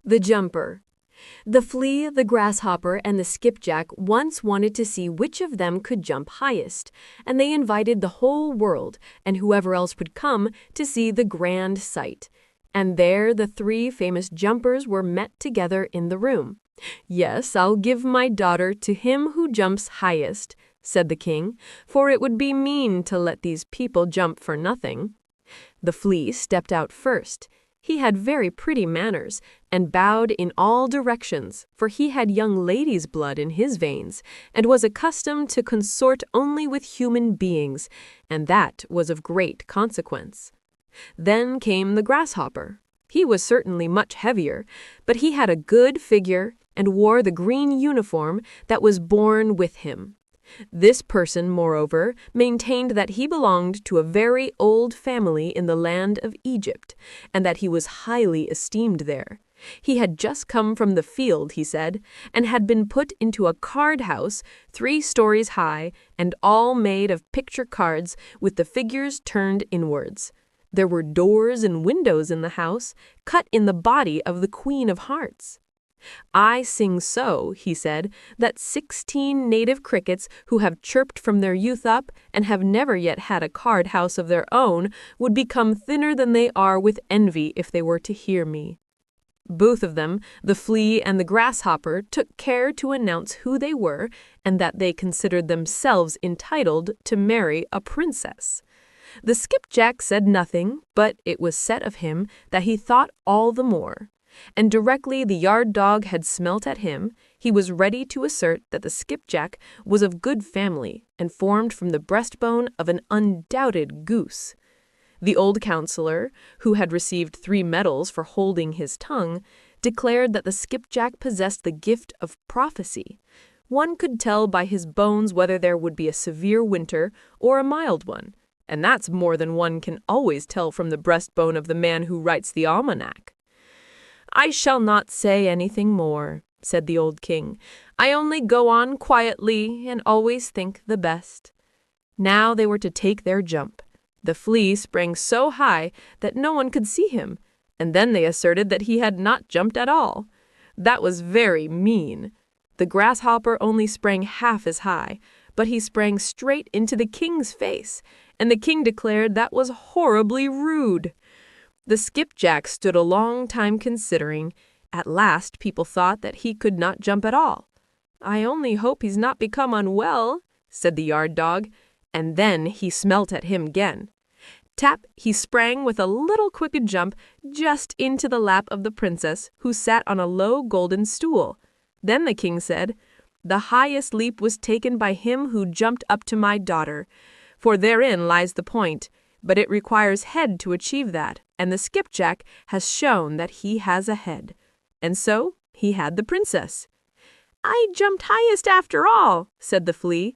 The jumper. The flea, the grasshopper, and the skipjack once wanted to see which of them could jump highest, and they invited the whole world, and whoever else would come, to see the grand sight. And there the three famous jumpers were met together in the room. "Yes, I'll give my daughter to him who jumps highest," said the king, "for it would be mean to let these people jump for nothing." The flea stepped out first. He had very pretty manners, and bowed in all directions, for he had young ladies' blood in his veins, and was accustomed to consort only with human beings, and that was of great consequence. Then came the grasshopper. He was certainly much heavier, but he had a good figure, and wore the green uniform that was born with him. This person, moreover, maintained that he belonged to a very old family in the land of Egypt, and that he was highly esteemed there. He had just come from the field, he said, and had been put into a card-house 3 stories high, and all made of picture cards with the figures turned inwards. There were doors and windows in the house, cut in the body of the Queen of Hearts. "I sing so," he said, "that 16 native crickets who have chirped from their youth up and have never yet had a card house of their own would become thinner than they are with envy if they were to hear me." Both of them, the flea and the grasshopper, took care to announce who they were and that they considered themselves entitled to marry a princess. The skipjack said nothing, but it was said of him that he thought all the more. And directly the yard dog had smelt at him, he was ready to assert that the skipjack was of good family and formed from the breastbone of an undoubted goose. The old counselor, who had received 3 medals for holding his tongue, declared that the skipjack possessed the gift of prophecy. One could tell by his bones whether there would be a severe winter or a mild one, and that's more than one can always tell from the breastbone of the man who writes the almanac. "I shall not say anything more," said the old king. "I only go on quietly and always think the best." Now they were to take their jump. The flea sprang so high that no one could see him, and then they asserted that he had not jumped at all. That was very mean. The grasshopper only sprang half as high, but he sprang straight into the king's face, and the king declared that was horribly rude. The skipjack stood a long time considering. At last people thought that he could not jump at all. "I only hope he's not become unwell," said the yard dog, and then he smelt at him again. Tap, he sprang with a little quick jump just into the lap of the princess, who sat on a low golden stool. Then the king said, "The highest leap was taken by him who jumped up to my daughter, for therein lies the point. But it requires head to achieve that, and the skipjack has shown that he has a head. And so he had the princess." "I jumped highest after all," said the flea,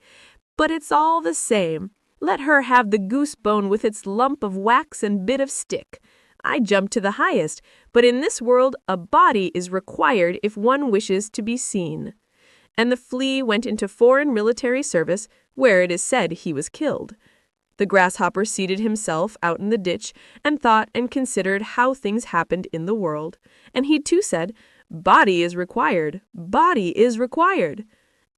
"but it's all the same. Let her have the goose bone with its lump of wax and bit of stick. I jumped to the highest, but in this world a body is required if one wishes to be seen." And the flea went into foreign military service, where it is said he was killed. The grasshopper seated himself out in the ditch and thought and considered how things happened in the world. And he too said, "Body is required, body is required."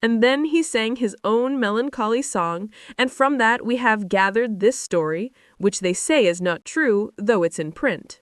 And then he sang his own melancholy song, and from that we have gathered this story, which they say is not true, though it's in print.